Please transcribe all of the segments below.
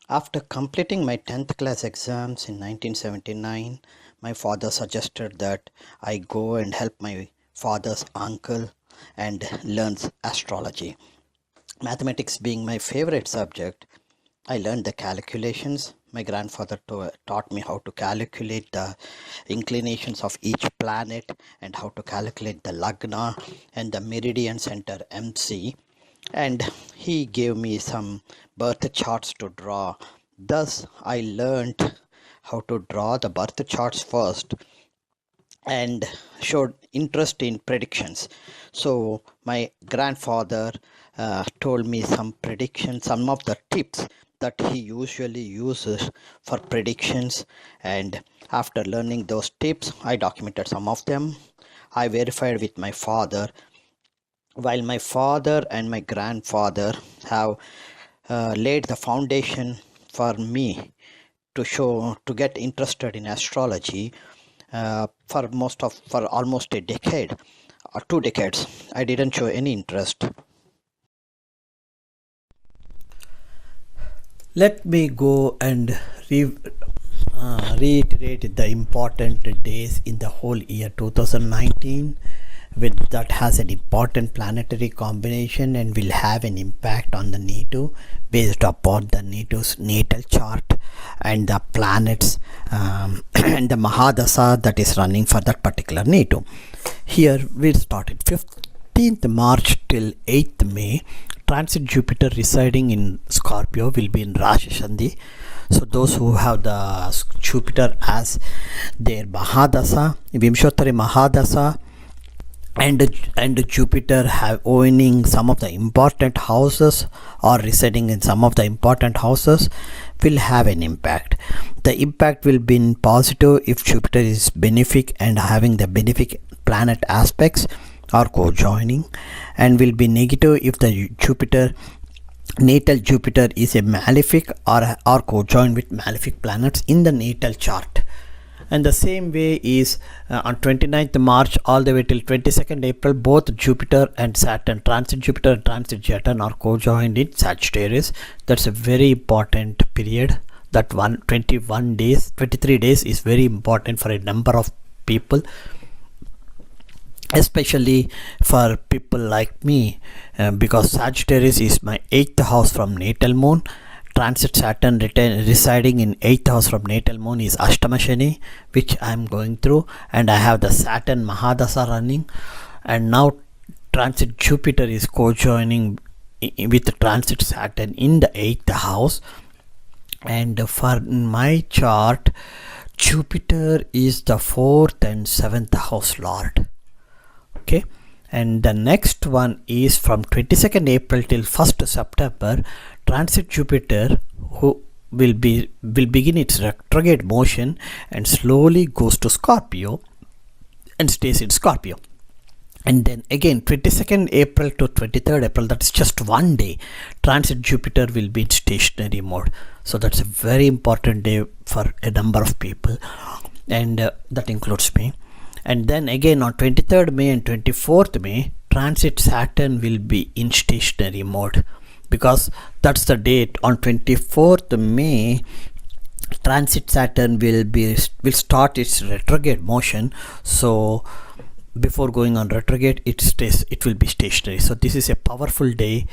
After completing my 10th class exams in 1979, my father suggested that I go and help my father's uncle and learn astrology. Mathematics being my favorite subject, I learned the calculations. My grandfather taught me how to calculate the inclinations of each planet and how to calculate the lagna and the meridian center MC, and he gave me some birth charts to draw. Thus, I learned how to draw the birth charts first and showed interest in predictions. So, my grandfather told me some predictions, some of the tips that he usually uses for predictions, and after learning those tips, I documented some of them. I verified with my father. While my father and my grandfather have laid the foundation for me to get interested in astrology, for almost a decade or 2 decades, I didn't show any interest. Let me go and reiterate the important days in the whole year 2019, with that has an important planetary combination and will have an impact on the NATO based upon the NATO's natal chart and the planets and the Mahadasa that is running for that particular NATO. Here we'll start at 15th March till 8th May. Transit Jupiter residing in Scorpio will be in Rashi Sandhi. So those who have the Jupiter as their Mahadasa, Vimshottari Mahadasa, and Jupiter have owning some of the important houses or residing in some of the important houses will have an impact. The impact will be positive if Jupiter is benefic and having the benefic planet aspects or co-joining, and will be negative if the natal Jupiter is a malefic or co-joined with malefic planets in the natal chart. And the same way is on 29th March all the way till 22nd April, both Jupiter and Saturn, transit Jupiter and transit Saturn, are co-joined in Sagittarius. That's a very important period. That 23 days is very important for a number of people, especially for people like me, because Sagittarius is my 8th house from natal moon. Transit Saturn residing in 8th house from natal moon is Ashtama Shani, which I am going through, and I have the Saturn Mahadasa running, and now transit Jupiter is co-joining with transit Saturn in the 8th house. And for my chart, Jupiter is the 4th and 7th house lord. Okay, and the next one is from 22nd April till 1st September. Transit Jupiter who will begin its retrograde motion and slowly goes to Scorpio and stays in Scorpio. And then again 22nd April to 23rd April, that's just one day, transit Jupiter will be in stationary mode. So that's a very important day for a number of people, and that includes me. And then again on 23rd May and 24th May, transit Saturn will be in stationary mode, because that's the date. On 24th May, transit Saturn will start its retrograde motion. So before going on retrograde, it will be stationary. So this is a powerful day.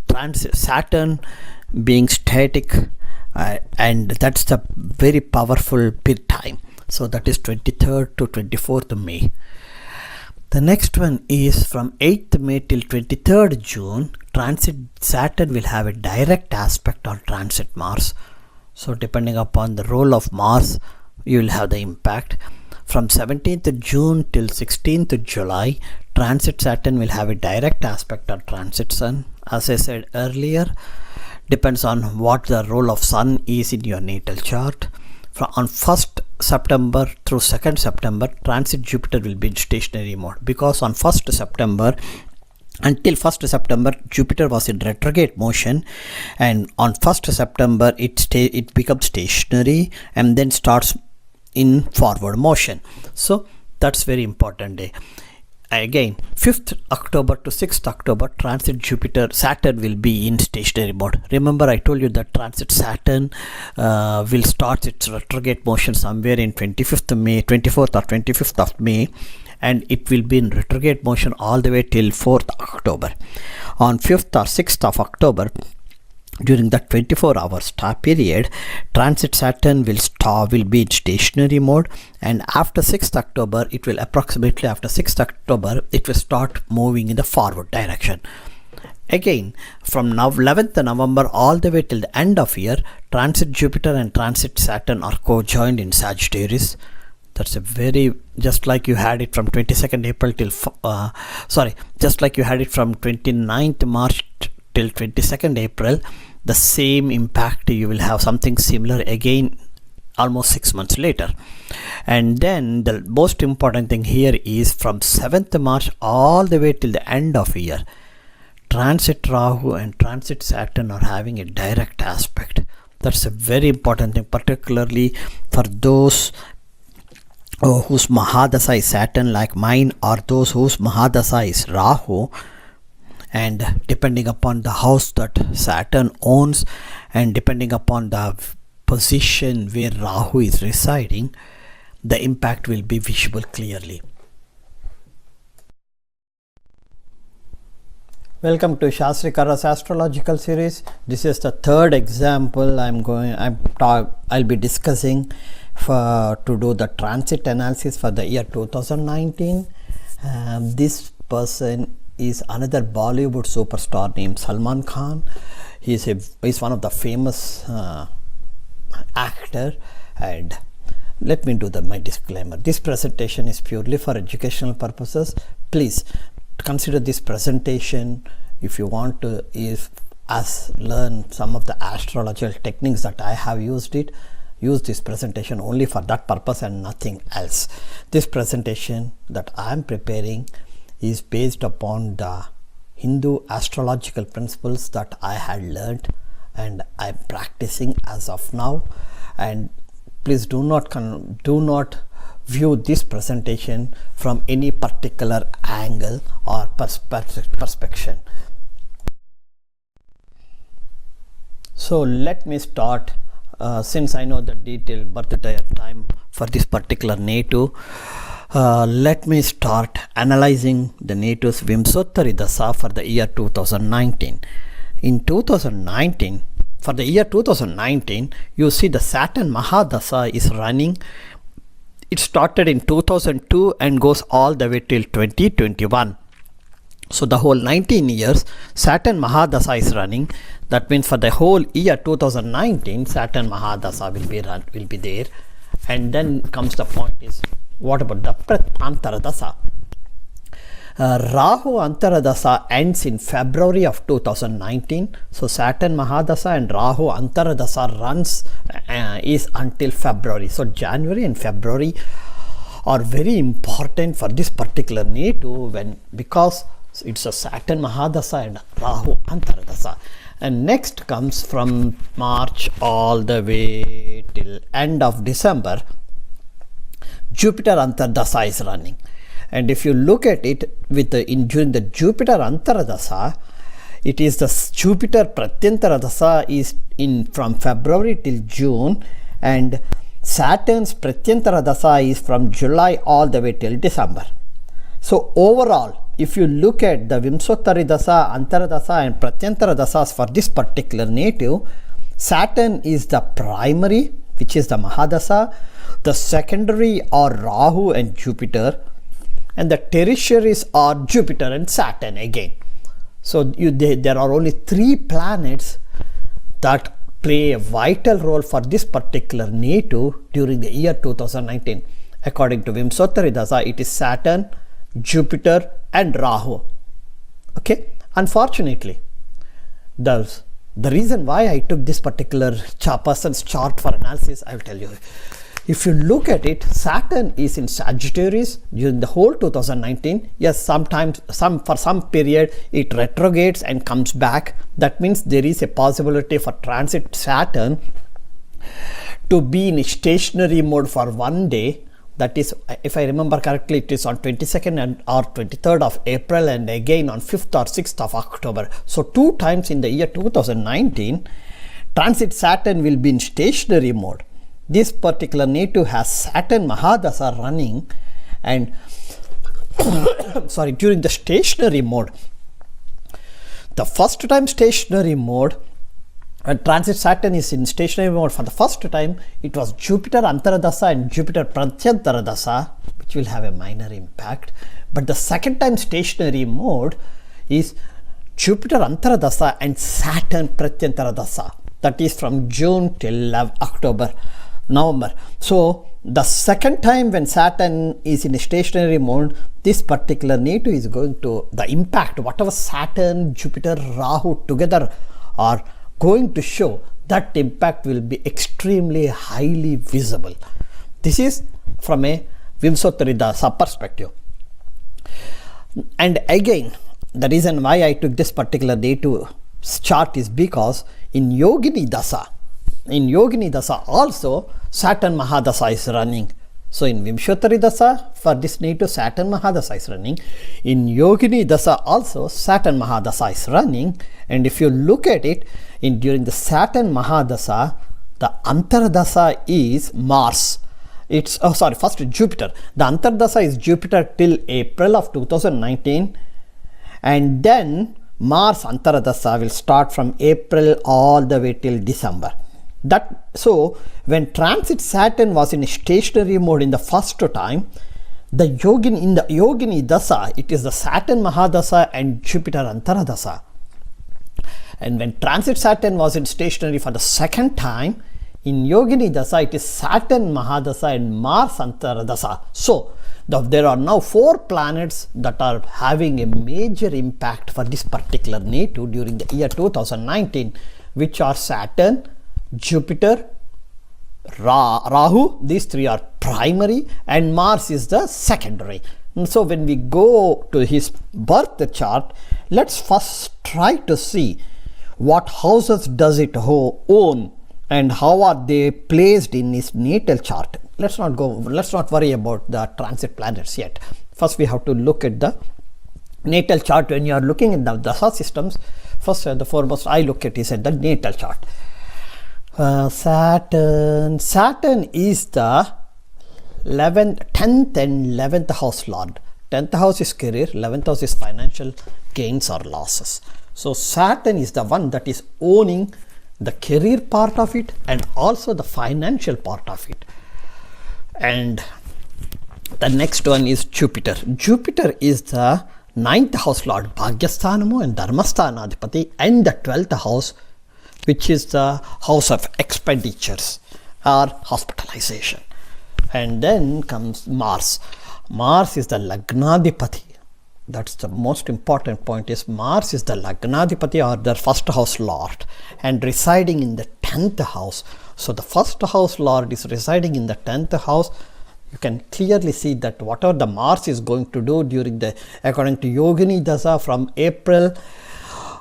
Transit Saturn being static, and that's the very powerful time. So that is 23rd to 24th May. The next one is from 8th May till 23rd June. Transit Saturn will have a direct aspect on transit Mars. So depending upon the role of Mars, you will have the impact. From 17th June till 16th July, transit Saturn will have a direct aspect on transit Sun. As I said earlier, depends on what the role of Sun is in your natal chart. On 1st September through 2nd September, transit Jupiter will be in stationary mode, because on 1st September until 1st September Jupiter was in retrograde motion, and on 1st September it becomes stationary and then starts in forward motion. So that's very important day. again 5th October to 6th October transit Jupiter Saturn will be in stationary mode. Remember I told you that transit Saturn will start its retrograde motion somewhere in 24th or 25th of May, and it will be in retrograde motion all the way till 4th October. On 5th or 6th of October, during the 24-hour star period, transit Saturn will be in stationary mode, and after 6th October it will approximately after 6th October it will start moving in the forward direction. Again, from now 11th November all the way till the end of year, transit Jupiter and transit Saturn are co-joined in Sagittarius. That's a very, just like you had it from 22nd April till just like you had it from 29th March till 22nd April, the same impact you will have something similar again almost 6 months later. And then the most important thing here is from 7th March all the way till the end of year, transit Rahu and transit Saturn are having a direct aspect. That's a very important thing, particularly for those whose Mahadasa is Saturn like mine, or those whose Mahadasa is Rahu. And depending upon the house that Saturn owns and depending upon the position where Rahu is residing, the impact will be visible clearly. Welcome to Sastry Karra's astrological series. This is the third example I'll be discussing to do the transit analysis for the year 2019. This person is another Bollywood superstar named Salman Khan. He's one of the famous actor. And let me do my disclaimer. This presentation is purely for educational purposes. Please consider this presentation if you want to learn some of the astrological techniques that I have used it. Use this presentation only for that purpose and nothing else. This presentation that I am preparing is based upon the Hindu astrological principles that I had learned and I'm practicing as of now. And please do not view this presentation from any particular angle or perspective. So let me start. Since I know the detailed birth time for this particular native, let me start analyzing the native's Vimsottari Dasa for the year 2019. In 2019, for the year 2019, you see the Saturn Mahadasa is running. It started in 2002 and goes all the way till 2021. So the whole 19 years Saturn Mahadasa is running. That means for the whole year 2019 Saturn Mahadasa will be there. And then comes the point is, what about the Antaradasa? Rahu Antaradasa ends in February of 2019. So Saturn Mahadasa and Rahu Antaradasa runs is until February. So January and February are very important for this particular native because it's a Saturn Mahadasa and Rahu Antaradasa. And next comes from March all the way till end of December, Jupiter Antardasa is running. And if you look at it during the Jupiter Antaradasa, it is the Jupiter Pratyantaradasa is from February till June, and Saturn's Pratyantaradasa is from July all the way till December. So overall, if you look at the Vimsottari Dasa, Antaradasa and Pratyantaradasas for this particular native, Saturn is the primary, which is the Mahadasa. The secondary are Rahu and Jupiter, and the tertiaries are Jupiter and Saturn again. So there are only 3 planets that play a vital role for this particular native during the year 2019. According to Vimsottari Dasa, it is Saturn, Jupiter and Rahu. Okay, unfortunately, the reason why I took this particular person's chart for analysis, I will tell you. If you look at it, Saturn is in Sagittarius during the whole 2019. Yes, sometimes for some period it retrogrades and comes back. That means there is a possibility for transit Saturn to be in a stationary mode for one day, That is, if I remember correctly, it is on 22nd and or 23rd of April, and again on 5th or 6th of October. So 2 times in the year 2019, transit Saturn will be in stationary mode. This particular native has Saturn Mahadasa running, and during the stationary mode. The first time stationary mode, when transit Saturn is in stationary mode for the first time, it was Jupiter Antaradasa and Jupiter Pratyantaradasa, which will have a minor impact. But the second time stationary mode is Jupiter Antaradasa and Saturn Pratyantaradasa. That is from June till November. So the second time when Saturn is in a stationary mode, this particular native is going to, the impact, whatever Saturn, Jupiter, Rahu together are going to show, that impact will be extremely highly visible. This is from a Vimsottari Dasa perspective. And again, the reason why I took this particular native chart is because in Yogini Dasa also Saturn Mahadasa is running. So in Vimshottari Dasa, for this native Saturn Mahadasa is running. In Yogini Dasa also Saturn Mahadasa is running. And if you look at it, during the Saturn Mahadasa, the Antaradasa is Mars. First Jupiter. The Antardasa is Jupiter till April of 2019, and then Mars Antaradasa will start from April all the way till December. So when transit Saturn was in a stationary mode in the first time, in the Yogini Dasa, it is the Saturn Mahadasa and Jupiter Antaradasa. And when transit Saturn was in stationary for the second time, in Yogini Dasa, it is Saturn Mahadasa and Mars Antaradasa. So there are now 4 planets that are having a major impact for this particular native during the year 2019, which are Saturn, Jupiter, Rahu. These 3 are primary, and Mars is the secondary. And so when we go to his birth chart, let's first try to see what houses does it own and how are they placed in his natal chart. Let's not worry about the transit planets yet. First we have to look at the natal chart. When you are looking at the Dasa systems, first and the foremost I look at is at the natal chart. Saturn is the 10th and 11th house lord. 10th house is career, 11th house is financial gains or losses. So Saturn is the one that is owning the career part of it and also the financial part of it. And the next one is Jupiter. Jupiter is the 9th house lord, Bhagyasthanamu and Dharmasthanadipati, and the 12th house, which is the house of expenditures or hospitalization. And then comes Mars. Mars is the Lagnadipati. That's the most important point, is Mars is the Lagnadipati or the first house lord and residing in the 10th house. So the first house lord is residing in the 10th house. You can clearly see that whatever the Mars is going to do according to Yogini Dasa from April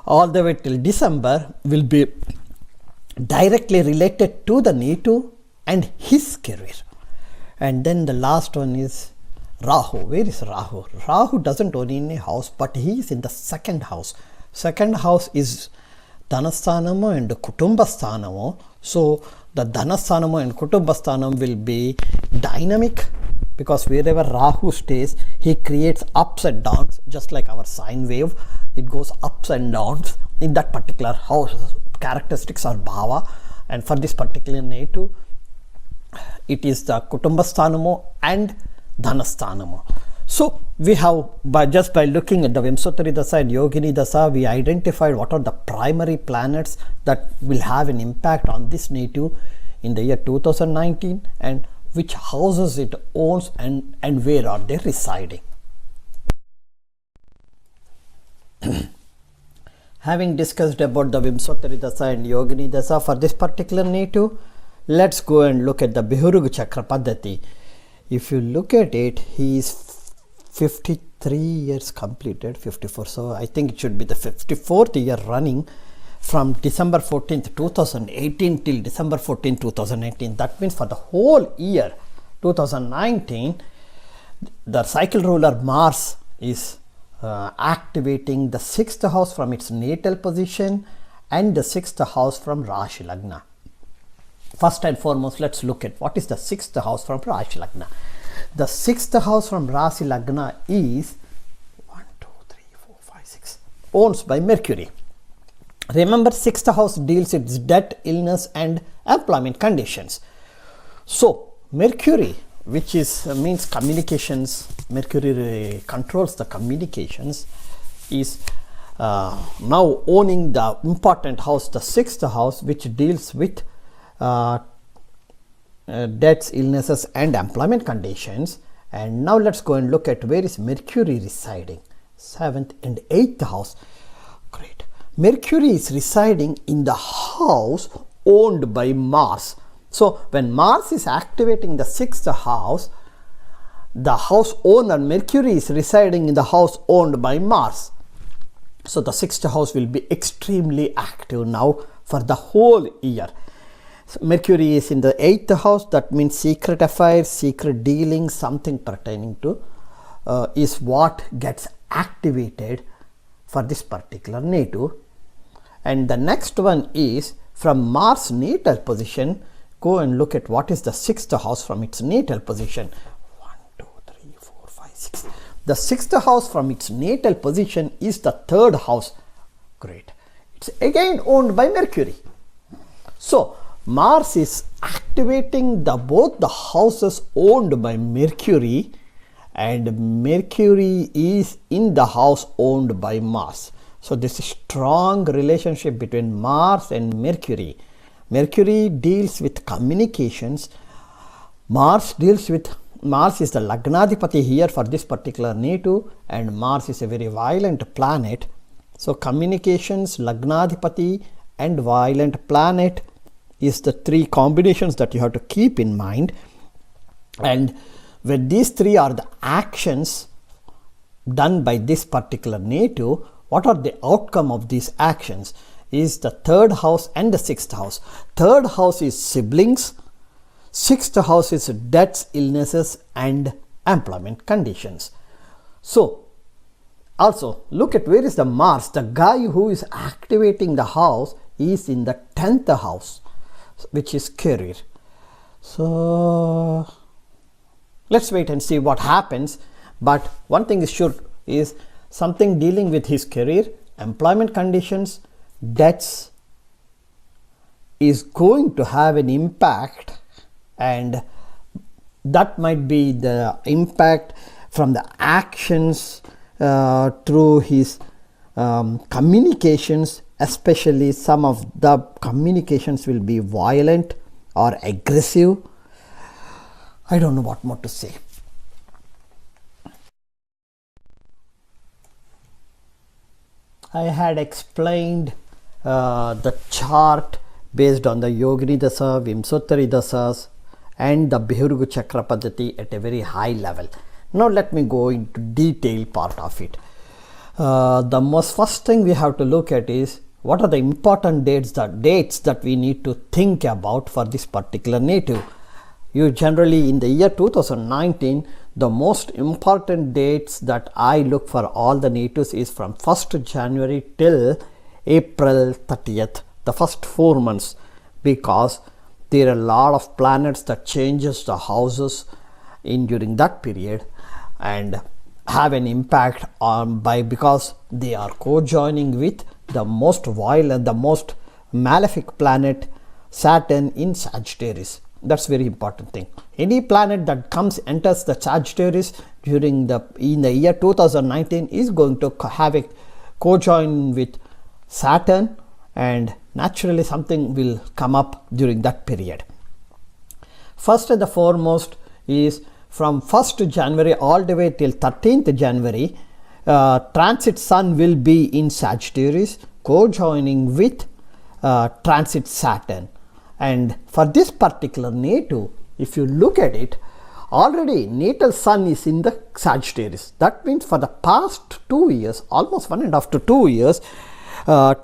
all the way till December will be directly related to the native and his career. And then the last one is Rahu. Where is Rahu? Rahu doesn't own any house, but he is in the 2nd house. 2nd house is Dhanasthanamu and Kutumbasthanamu. So the Dhanasthanamu and Kutumbasthanam will be dynamic, because wherever Rahu stays, he creates ups and downs, just like our sine wave. It goes ups and downs in that particular house. Characteristics are bhava, and for this particular native, it is the Kutumbasthanamu and Dhanasthanamu. So we have, just by looking at the Vimsottari Dasa and Yogini Dasa, we identified what are the primary planets that will have an impact on this native in the year 2019 and which houses it owns and where are they residing. Having discussed about the Vimsottari Dasa and Yogini Dasa for this particular native, let's go and look at the Bihuruga Chakra Paddhati. If you look at it, he is 53 years completed, 54. So I think it should be the 54th year running from December 14th, 2018 till December 14th, 2018. That means for the whole year, 2019, the cycle ruler Mars is activating the 6th house from its natal position and the 6th house from Rashi Lagna. First and foremost, let's look at what is the 6th house from Rashi Lagna. The 6th house from Rashi Lagna is 1, 2, 3, 4, 5, 6 owned by Mercury. Remember, 6th house deals with death, illness and employment conditions. So Mercury, which is means communications, Mercury controls the communications, is now owning the important house, the 6th house, which deals with deaths, illnesses and employment conditions. And now let's go and look at where is Mercury residing. 7th and 8th house. Great. Mercury is residing in the house owned by Mars. So when Mars is activating the 6th house, the house owner Mercury is residing in the house owned by Mars. So the 6th house will be extremely active now for the whole year. So Mercury is in the 8th house, that means secret affairs, secret dealings, something pertaining to is what gets activated for this particular native. And the next one is from Mars natal position. Go and look at what is the 6th house from its natal position. 1, 2, 3, 4, 5, 6. The 6th house from its natal position is the 3rd house. Great. It's again owned by Mercury. So Mars is activating both the houses owned by Mercury, and Mercury is in the house owned by Mars. So this is strong relationship between Mars and Mercury. Mercury deals with communications. Mars is the Lagnadipati here for this particular native, and Mars is a very violent planet. So communications, Lagnadipati and violent planet is the three combinations that you have to keep in mind. And when these three are the actions done by this particular native, what are the outcome of these actions is the 3rd house and the 6th house. 3rd house is siblings, 6th house is deaths, illnesses and employment conditions. So also look at where is the Mars. The guy who is activating the house is in the 10th house, which is career. So let's wait and see what happens. But one thing is sure is something dealing with his career, employment conditions, debts is going to have an impact, and that might be the impact from the actions through his communications. Especially some of the communications will be violent or aggressive. I don't know what more to say. I had explained the chart based on the Yogini Dasa, Vimsottari Dasas and the Bihurgu Chakra Paddhati at a very high level. Now let me go into detail part of it. The most first thing we have to look at is what are the important dates that we need to think about for this particular native. You generally in the year 2019, the most important dates that I look for all the natives is from 1st January till April 30th, the first 4 months, because there are a lot of planets that changes the houses in during that period and have an impact on because they are co-joining with the most violent, the most malefic planet Saturn in Sagittarius. That's very important thing. Any planet that enters the Sagittarius in the year 2019 is going to have a co-join with Saturn, and naturally something will come up during that period. First and the foremost is from 1st January all the way till 13th January, transit Sun will be in Sagittarius, co-joining with transit Saturn. And for this particular native, if you look at it, already natal Sun is in the Sagittarius. That means for the past 2 years, almost 1.5 to 2 years,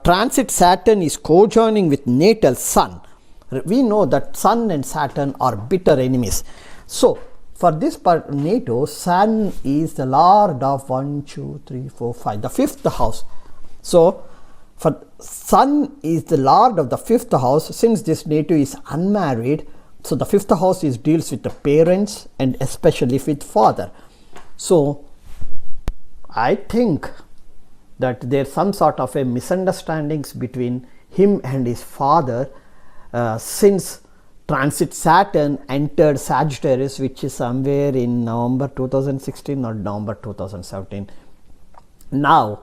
transit Saturn is co-joining with natal Sun. We know that Sun and Saturn are bitter enemies. So for this part NATO, Sun is the Lord of 1, 2, 3, 4, 5, the fifth house. So for Sun is the Lord of the fifth house. Since this NATO is unmarried, so the fifth house deals with the parents and especially with father. So I think that there's some sort of a misunderstandings between him and his father since transit Saturn entered Sagittarius, which is somewhere in November 2016 or November 2017. Now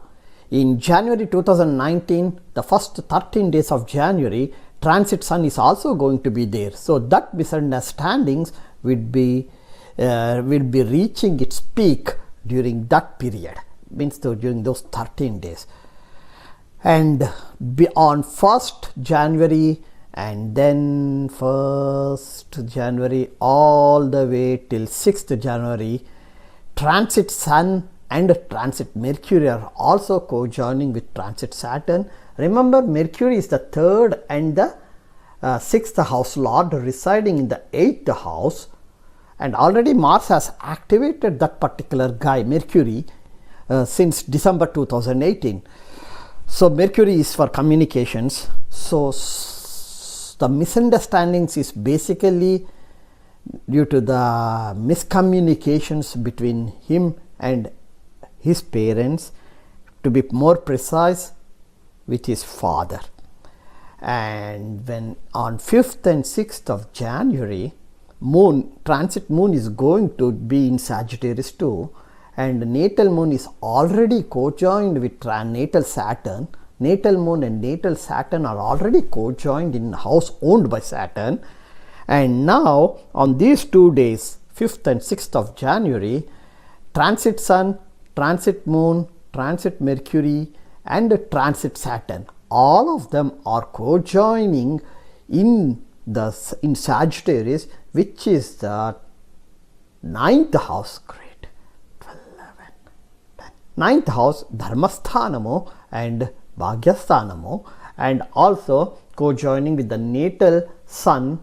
in January 2019, the first 13 days of January, transit Sun is also going to be there. So that misunderstandings will be reaching its peak during that period, means during those 13 days. And on 1st January and then 1st January all the way till 6th January, transit Sun and transit Mercury are also co-joining with transit Saturn. Remember, Mercury is the 3rd and the 6th house lord residing in the 8th house, and already Mars has activated that particular guy, Mercury, since December 2018. So Mercury is for communications. So the misunderstandings is basically due to the miscommunications between him and his parents, to be more precise, with his father. And when on 5th and 6th of January, transit Moon is going to be in Sagittarius too, and natal Moon is already co-joined with natal Saturn. Natal Moon and natal Saturn are already co-joined in house owned by Saturn. And now on these 2 days, 5th and 6th of January, transit Sun, transit Moon, transit Mercury and transit Saturn, all of them are co-joining in Sagittarius, which is the 9th house. Great. 12, 11, 10. 9th house Dharmasthanamo and Bhagyasthanamo, and also co-joining with the natal Sun.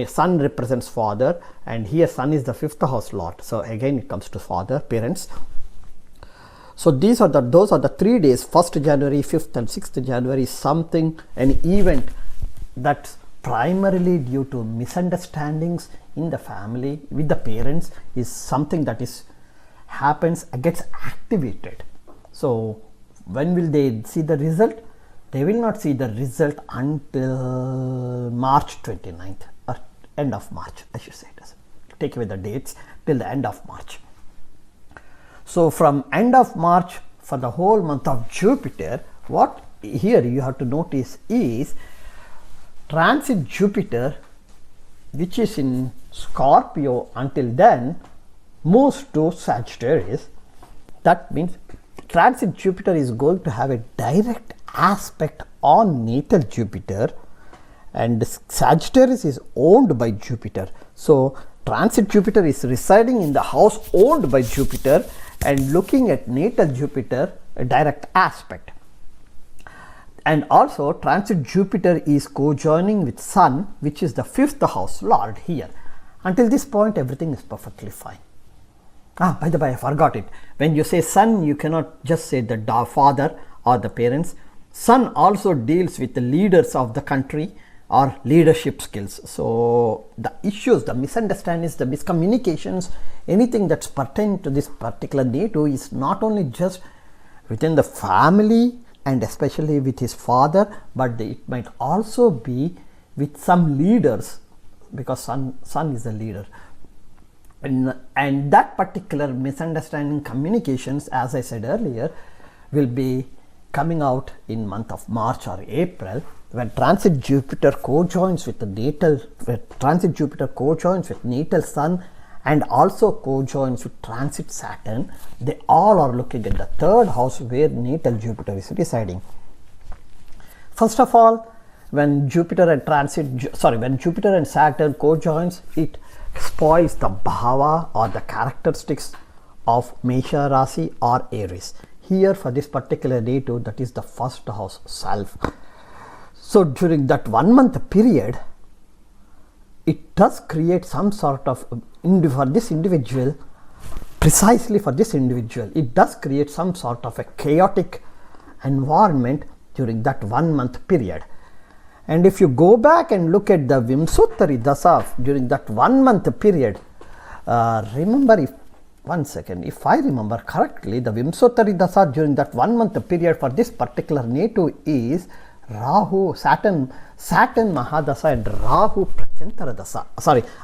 Sun represents father, and here Sun is the 5th house lord. So again it comes to father, parents. So those are the 3 days, 1st January, 5th and 6th January, something, an event that's primarily due to misunderstandings in the family with the parents, is something that gets activated. So when will they see the result? They will not see the result until March 29th or end of March, I should say. Take away the dates till the end of March. So from end of March for the whole month of Jupiter, what here you have to notice is transit Jupiter, which is in Scorpio until then, moves to Sagittarius. That means transit Jupiter is going to have a direct aspect on natal Jupiter, and Sagittarius is owned by Jupiter. So transit Jupiter is residing in the house owned by Jupiter and looking at natal Jupiter, a direct aspect. And also transit Jupiter is co-joining with Sun, which is the 5th house lord here. Until this point everything is perfectly fine. By the way, I forgot it. When you say Sun, you cannot just say the father or the parents. Sun also deals with the leaders of the country or leadership skills. So the issues, the misunderstandings, the miscommunications, anything that's pertaining to this particular NATO is not only just within the family and especially with his father, but it might also be with some leaders, because Sun is a leader. And that particular misunderstanding communications, as I said earlier, will be coming out in month of March or April, when transit Jupiter co-joins with the natal, natal Sun and also co-joins with transit Saturn. They all are looking at the 3rd house where natal Jupiter is residing. First of all, when Jupiter and Saturn co-joins, it spoils the bhava or the characteristics of Mesha Rasi or Aries. Here for this particular NATO, that is the 1st house self. So during that 1 month period, it does create some sort of for this individual, precisely for this individual, it does create some sort of a chaotic environment during that 1 month period. And if you go back and look at the Vimsottari Dasa during that 1 month period, remember, if I remember correctly, the Vimsottari Dasa during that 1 month period for this particular native is Rahu, Saturn Mahadasa and Rahu Pratyantara Dasa,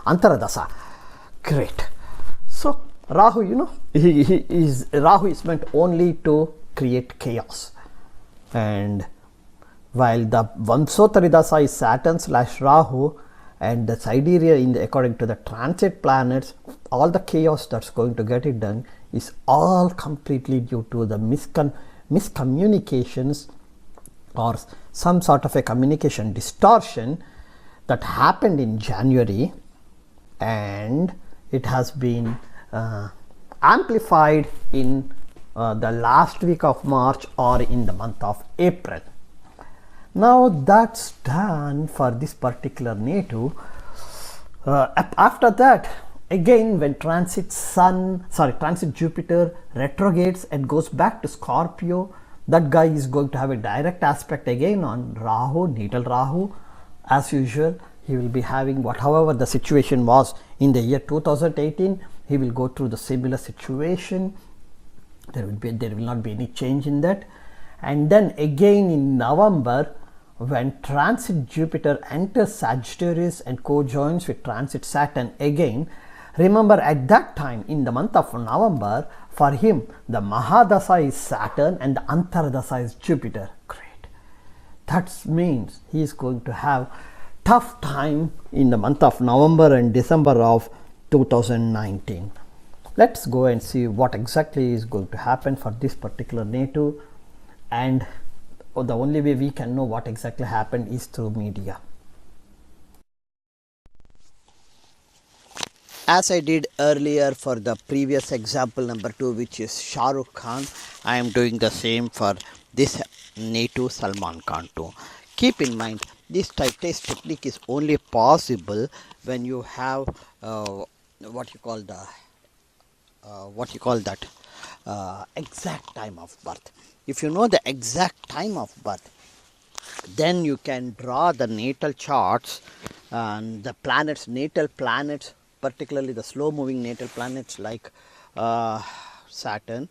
Antara Dasa. Great. So Rahu, Rahu is meant only to create chaos. And while the Vamsottari Dasa is Saturn / Rahu, and the sidereal, according to the transit planets, all the chaos that's going to get it done is all completely due to the miscommunications or some sort of a communication distortion that happened in January, and it has been amplified in the last week of March or in the month of April. Now that's done for this particular native. After that, again, when transit Jupiter retrogrades and goes back to Scorpio, that guy is going to have a direct aspect again on Rahu, natal Rahu. As usual, he will be having however the situation was in the year 2018, he will go through the similar situation. There will not be any change in that. And then again in November, when transit Jupiter enters Sagittarius and co-joins with transit Saturn again, remember at that time in the month of November, for him the Mahadasa is Saturn and the Antaradasa is Jupiter. Great. That means he is going to have tough time in the month of November and December of 2019. Let's go and see what exactly is going to happen for this particular native, and the only way we can know what exactly happened is through media. As I did earlier for the previous example number 2, which is Shah Rukh Khan, I am doing the same for this native Salman Khan too. Keep in mind, this type test technique is only possible when you have exact time of birth. If you know the exact time of birth, then you can draw the natal charts and the planets, natal planets, particularly the slow moving natal planets like Saturn,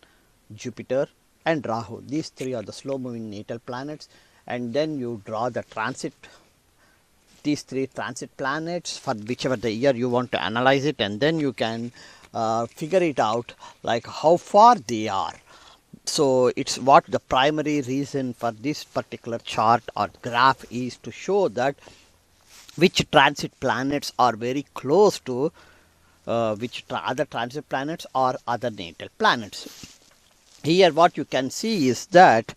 Jupiter and Rahu. These three are the slow moving natal planets, and then you draw the transit, these three transit planets for whichever the year you want to analyze it, and then you can figure it out like how far they are. So it's what the primary reason for this particular chart or graph is to show that which transit planets are very close to which other transit planets or other natal planets. Here what you can see is that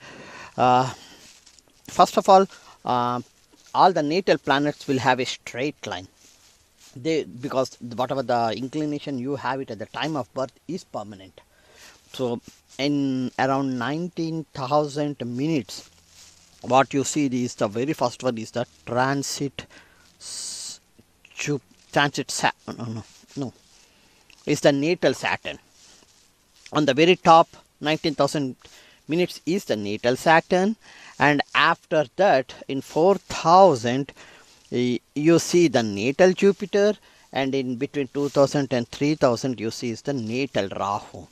first of all the natal planets will have a straight line. Because whatever the inclination you have it at the time of birth is permanent. So in around 19,000 minutes, what you see is the very first one is the transit is the natal Saturn. On the very top, 19,000 minutes is the natal Saturn, and after that in 4,000 you see the natal Jupiter, and in between 2000 and 3000 you see is the natal Rahu.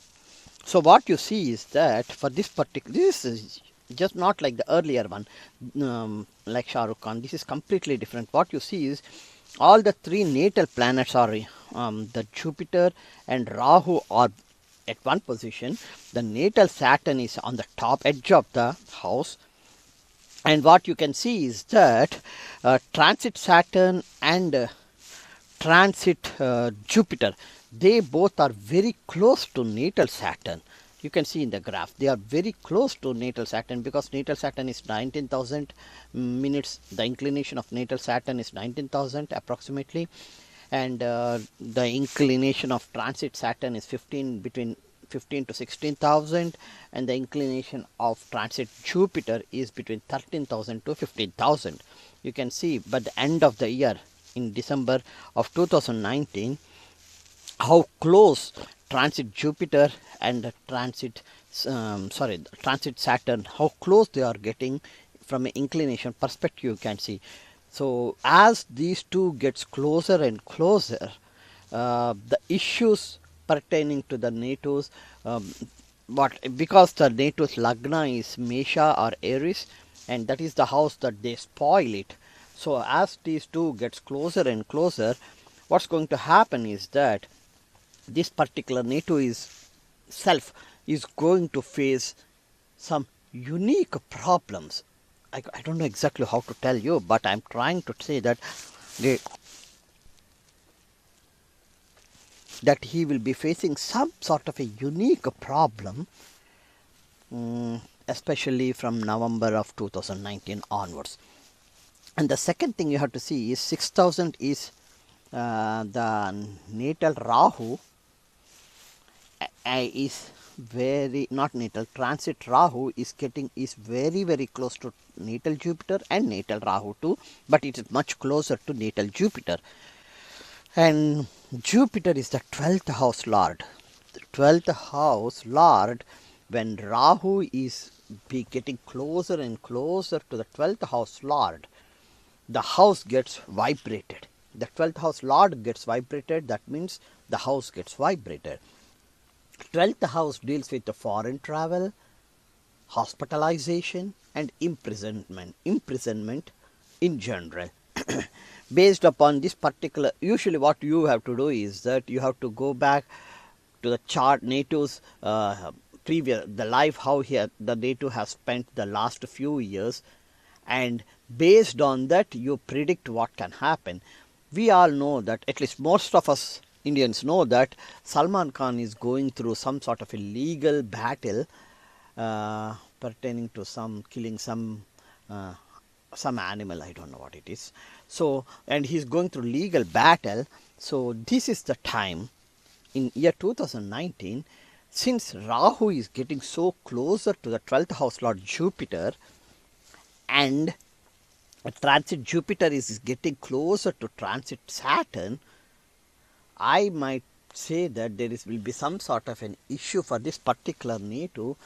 So what you see is that for this particular, this is just not like the earlier one, like Shah Rukh Khan. This is completely different. What you see is all the three natal planets are the Jupiter and Rahu are at one position. The natal Saturn is on the top edge of the house. And what you can see is that transit Saturn and transit Jupiter, they both are very close to natal Saturn. You can see in the graph, they are very close to natal Saturn, because natal Saturn is 19,000 minutes. The inclination of natal Saturn is 19,000 approximately. And the inclination of transit Saturn is between 15 to 16,000, and the inclination of transit Jupiter is between 13,000 to 15,000. You can see by the end of the year, in December of 2019 how close transit Jupiter and transit Saturn, how close they are getting from an inclination perspective you can see. So as these two gets closer and closer, the issues pertaining to the NATO's because the NATO's Lagna is Mesha or Aries, and that is the house that they spoil it. So as these two gets closer and closer, what's going to happen is that this particular NATO is self is going to face some unique problems. I don't know exactly how to tell you, but I'm trying to say that that he will be facing some sort of a unique problem, especially from November of 2019 onwards. And the second thing you have to see is 6000 is the natal Rahu is very not natal transit Rahu is very close to natal Jupiter and natal Rahu too, but it is much closer to natal Jupiter. And Jupiter is the 12th house lord. The 12th house lord, when Rahu is be getting closer and closer to the 12th house lord, the house gets vibrated. The 12th house lord gets vibrated, that means the house gets vibrated. 12th house deals with the foreign travel, hospitalization and imprisonment in general. Based upon this particular, usually what you have to do is that you have to go back to the chart NATO's previous, the life how the NATO has spent the last few years, and based on that you predict what can happen. We all know that, at least most of us Indians know, that Salman Khan is going through some sort of a legal battle pertaining to some killing some animal, I don't know what it is. So, and he's going through legal battle. So this is the time in year 2019, since Rahu is getting so closer to the 12th house lord Jupiter, and transit Jupiter is getting closer to transit Saturn, I might say that there will be some sort of an issue for this particular NATO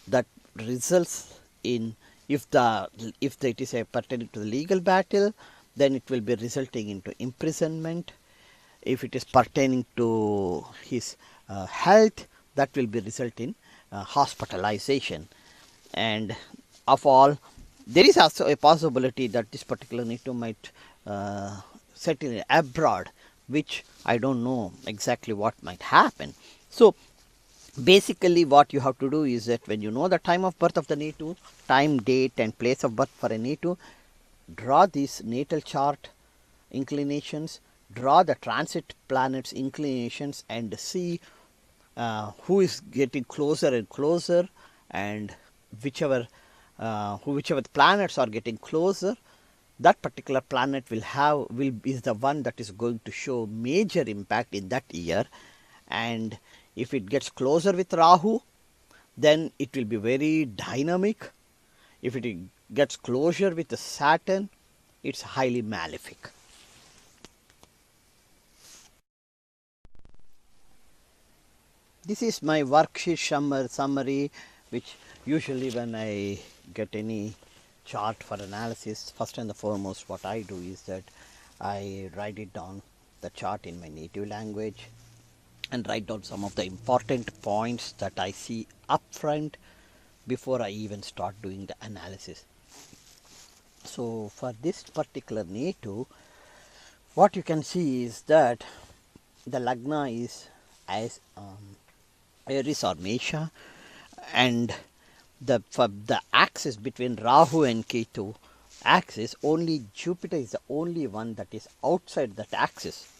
that results in, if it is a pertaining to the legal battle, then it will be resulting into imprisonment. If it is pertaining to his health, that will be result in hospitalization. And of all, there is also a possibility that this particular NATO might settle abroad, which I don't know exactly what might happen. So basically what you have to do is that when you know the time of birth of the NATO, time, date and place of birth for a NATO, draw these natal chart inclinations, draw the transit planets inclinations, and see who is getting closer and closer, and whichever planets are getting closer, that particular planet is the one that is going to show major impact in that year. And if it gets closer with Rahu, then it will be very dynamic. If it gets closer with the Saturn, it's highly malefic. This is my worksheet summary, which usually when I get any chart for analysis, first and the foremost what I do is that I write it down, the chart, in my native language, and write down some of the important points that I see up front before I even start doing the analysis. So for this particular NATO, what you can see is that the Lagna is as Aries or Mesha, and for the axis between Rahu and Ketu axis, only Jupiter is the only one that is outside that axis.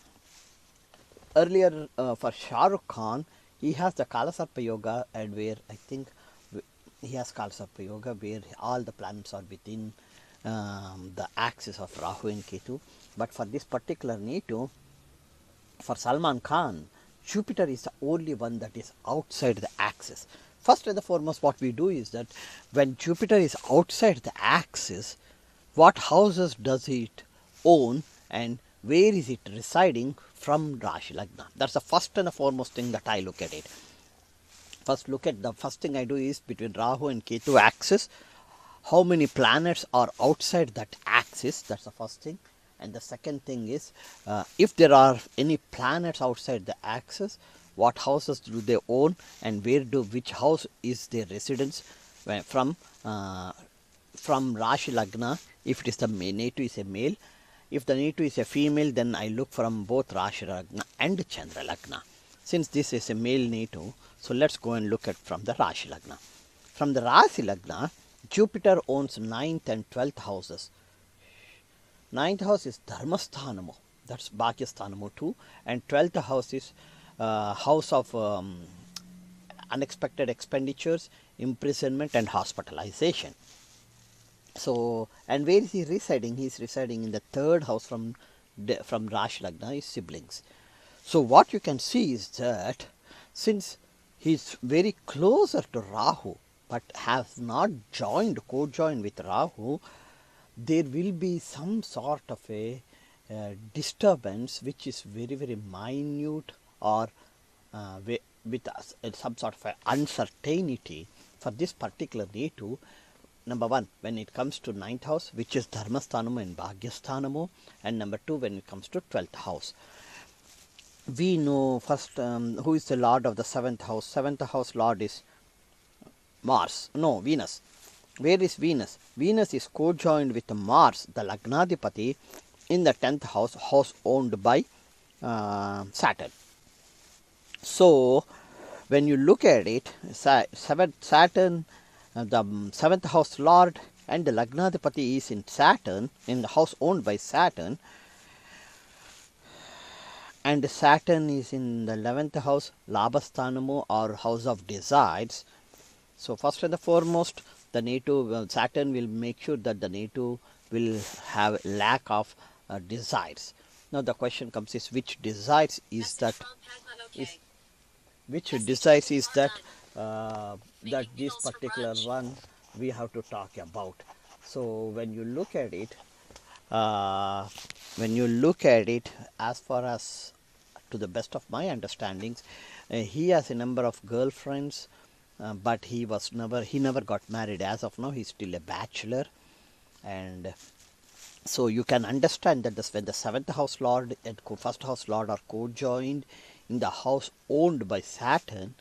Earlier for Shah Rukh Khan, he has the Kalasarpa Yoga, and where I think he has Kalasarpa Yoga where all the planets are within the axis of Rahu and Ketu. But for this particular NATO, for Salman Khan, Jupiter is the only one that is outside the axis. First and the foremost, what we do is that when Jupiter is outside the axis, what houses does it own and where is it residing from Rashi Lagna. That's the first and the foremost thing that I look at it. First thing I do is between Rahu and Ketu axis, how many planets are outside that axis. That's the first thing. And the second thing is, if there are any planets outside the axis, what houses do they own, and which house is their residence from Rashi Lagna. If it is the Netu is a male, if the Netu is a female, then I look from both Rashi Lagna and Chandra Lagna. Since this is a male Netu, so let's go and look at from the Rashi Lagna. From the Rashi Lagna, Jupiter owns 9th and 12th houses. 9th house is Dharmasthanamu, that's Bhagyasthanamu too, and 12th house is house of unexpected expenditures, imprisonment and hospitalization. So, and where is he residing? He is residing in the 3rd house from Rashi Lagna, his siblings. So, what you can see is that since he is very closer to Rahu, but has not co-joined with Rahu, there will be some sort of a disturbance which is very, very minute, or with some sort of a uncertainty for this particular Netu. Number one, when it comes to 9th house, which is Dharmasthanamu and Bhagyasthanamu, and number 2, when it comes to 12th house. We know first who is the lord of the 7th house. 7th house lord is Venus. Where is Venus? Venus is co-joined with Mars, the Lagnadipati, in the 10th house owned by Saturn. So, when you look at it, Saturn, the 7th house lord and the Lagnadipati is in Saturn, in the house owned by Saturn, and Saturn is in the 11th house, Labhasthanamu, or house of desires. So, first and the foremost, the Netu, Saturn will make sure that the Netu will have lack of desires. Now, the question comes is, which desires is that? Which desires is that? That this particular one we have to talk about. So, when you look at it, as far as to the best of my understandings, he has a number of girlfriends, but he never got married. As of now, he is still a bachelor, and so you can understand that when the 7th house lord and 1st house lord are co-joined in the house owned by Saturn,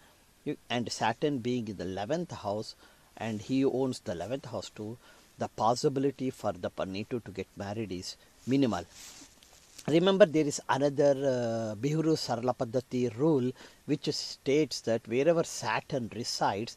and Saturn being in the 11th house, and he owns the 11th house too, the possibility for the Netu to get married is minimal. Remember, there is another Bihuru Sarala Paddhati rule which states that wherever Saturn resides,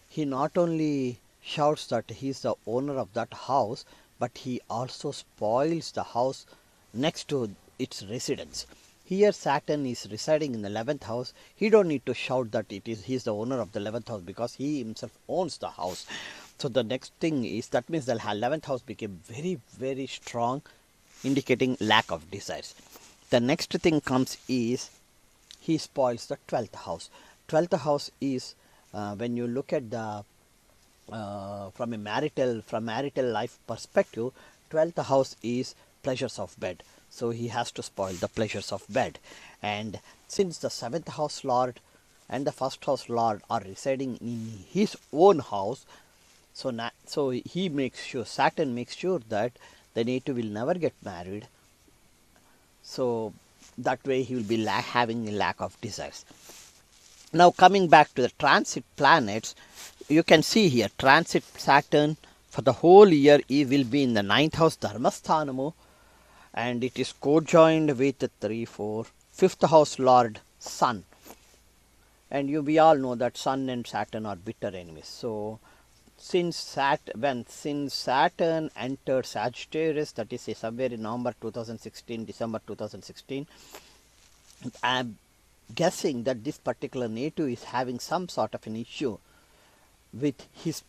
he not only shouts that he is the owner of that house, but he also spoils the house next to its residence. Here Saturn is residing in the 11th house. He don't need to shout that he is the owner of the 11th house, because he himself owns the house. So the next thing is, that means the 11th house became very, very strong, indicating lack of desires. The next thing comes is, he spoils the 12th house. 12th house is, when you look at the from marital life perspective, 12th house is pleasures of bed. So he has to spoil the pleasures of bed. And since the 7th house lord and the 1st house lord are residing in his own house, so he makes sure, Saturn makes sure that the Netu will never get married. So that way he will be having a lack of desires. Now coming back to the transit planets, you can see here transit Saturn for the whole year, he will be in the 9th house Dharmasthanamu, and it is co-joined with the 5th house lord Sun. And we all know that Sun and Saturn are bitter enemies. So since Saturn entered Sagittarius, that is somewhere in November 2016, December 2016, I am guessing that this particular Netu is having some sort of an issue with his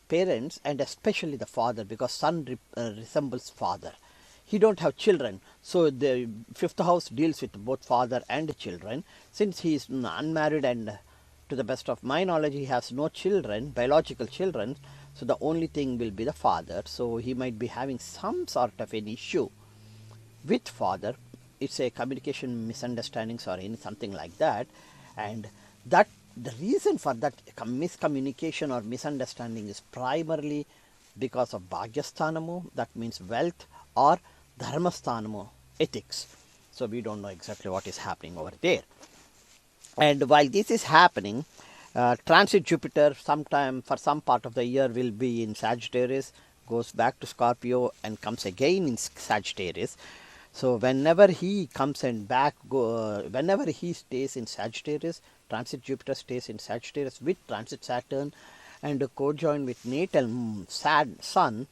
parents, and especially the father, because Sun resembles father. He don't have children, so the 5th house deals with both father and children. Since he is unmarried, and to the best of my knowledge he has no children, biological children, so the only thing will be the father. So he might be having some sort of an issue with father. It's a communication misunderstandings or any something like that, and that the reason for that miscommunication or misunderstanding is primarily because of bhagyasthanamu, that means wealth, or dharmasthanamu, ethics. So we don't know exactly what is happening over there. And while this is happening, transit Jupiter sometime for some part of the year will be in Sagittarius, goes back to Scorpio and comes again in Sagittarius. So whenever he comes and back, whenever he stays in Sagittarius, transit Jupiter stays in Sagittarius with transit Saturn and co-join with natal Sun,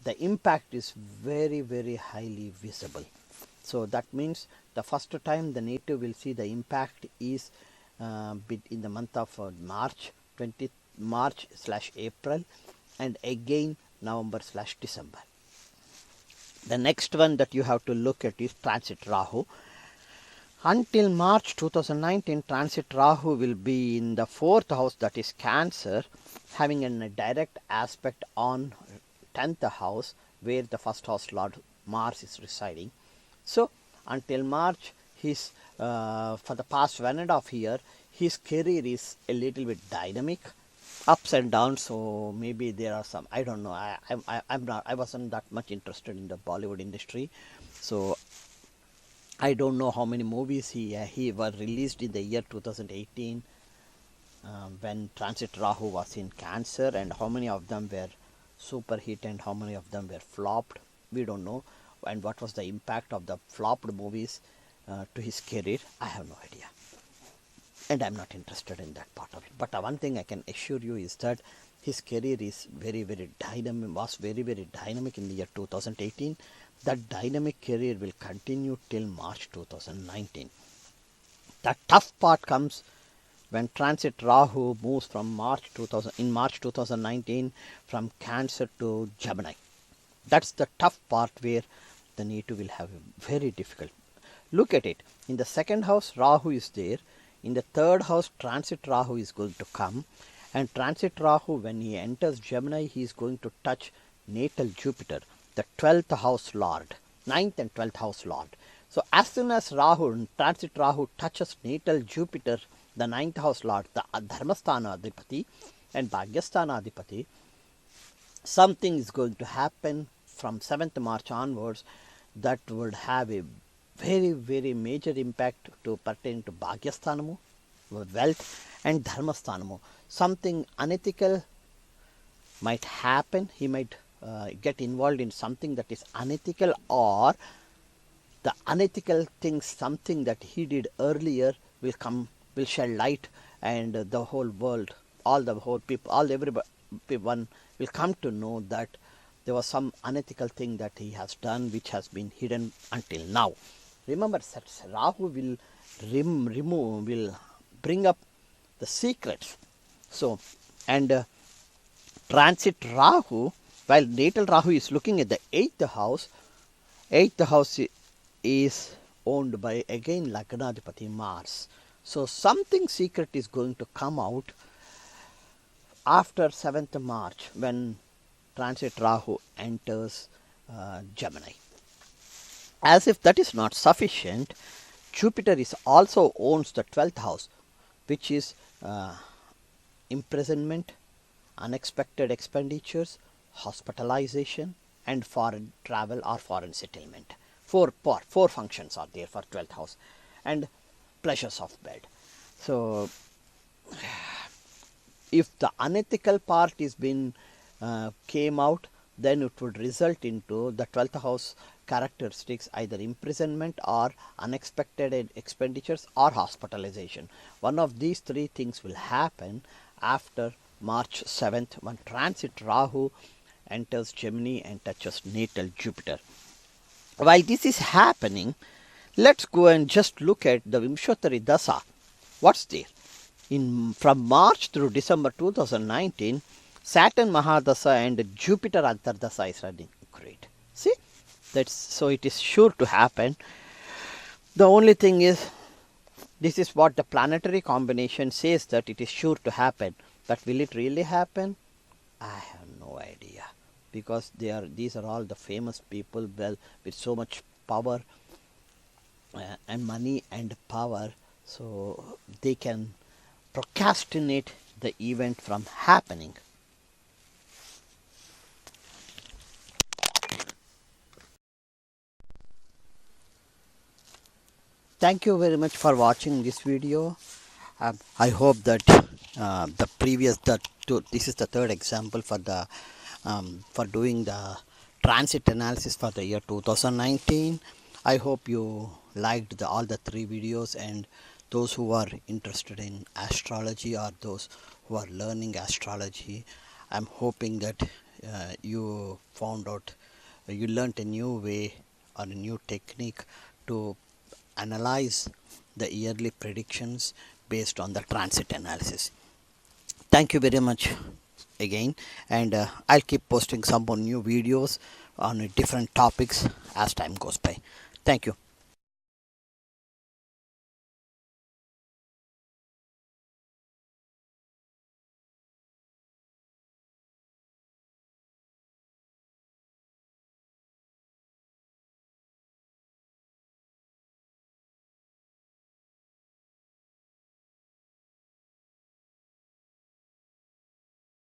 the impact is very, very highly visible. So that means the first time the native will see the impact is in the month of March/April, and again November/December. The next one that you have to look at is transit Rahu. Until March 2019, transit Rahu will be in the 4th house, that is Cancer, having a direct aspect on 10th house where the first house Lord Mars is residing. So until March, his for the past 1.5 year, his career is a little bit dynamic, ups and downs. So maybe there are some, I don't know. I wasn't that much interested in the Bollywood industry, so I don't know how many movies he were released in the year 2018 when transit Rahu was in Cancer, and how many of them were super hit and how many of them were flopped. We don't know. And what was the impact of the flopped movies to his career, I have no idea, and I'm not interested in that part of it. But one thing I can assure you is that his career is very, very dynamic, was very, very dynamic in the year 2018. That dynamic career will continue till March 2019. The tough part comes when transit Rahu moves from March 2019 from Cancer to Gemini. That's the tough part where the native will have a very difficult. Look at it. In the 2nd house, Rahu is there. In the 3rd house, transit Rahu is going to come. And transit Rahu, when he enters Gemini, he is going to touch natal Jupiter, the 12th house Lord, 9th and 12th house Lord. So as soon as transit Rahu touches natal Jupiter, the 9th house Lord, the Dharmasthana Adhipati and Bhagyasthana Adhipati, something is going to happen from 7th March onwards that would have a very, very major impact to pertain to Bhagyasthanamu, wealth, and Dharmasthanamu. Something unethical might happen. He might get involved in something that is unethical, or the unethical things, something that he did earlier will shed light, and the whole world, everyone will come to know that there was some unethical thing that he has done which has been hidden until now. Remember that Rahu will bring up the secrets. So, and transit Rahu, while natal Rahu is looking at the 8th house, 8th house is owned by again Lagnadhipati Mars. So something secret is going to come out after 7th March when transit Rahu enters Gemini. As if that is not sufficient, Jupiter is also owns the 12th house, which is imprisonment, unexpected expenditures, hospitalization, and foreign travel or foreign settlement. Four functions are there for 12th house, and pleasures of bed. So if the unethical part is been came out, then it would result into the 12th house characteristics, either imprisonment or unexpected expenditures or hospitalization. One of these three things will happen after March 7th when transit Rahu enters Gemini and touches natal Jupiter. While this is happening, let's go and just look at the Vimshottari Dasa. What's there? From March through December 2019, Saturn Mahadasa and Jupiter Antardasa is running. Great. See? So it is sure to happen. The only thing is, this is what the planetary combination says, that it is sure to happen. But will it really happen? I have no idea, because these are all the famous people, well, with so much power and money and power, so they can procrastinate the event from happening. Thank you very much for watching this video. I hope that this is the third example for doing the transit analysis for the year 2019. I hope you liked all the three videos, and those who are interested in astrology or those who are learning astrology, I'm hoping that you learned a new way or a new technique to analyze the yearly predictions based on the transit analysis. Thank you very much again, and I'll keep posting some more new videos on different topics as time goes by. Thank you.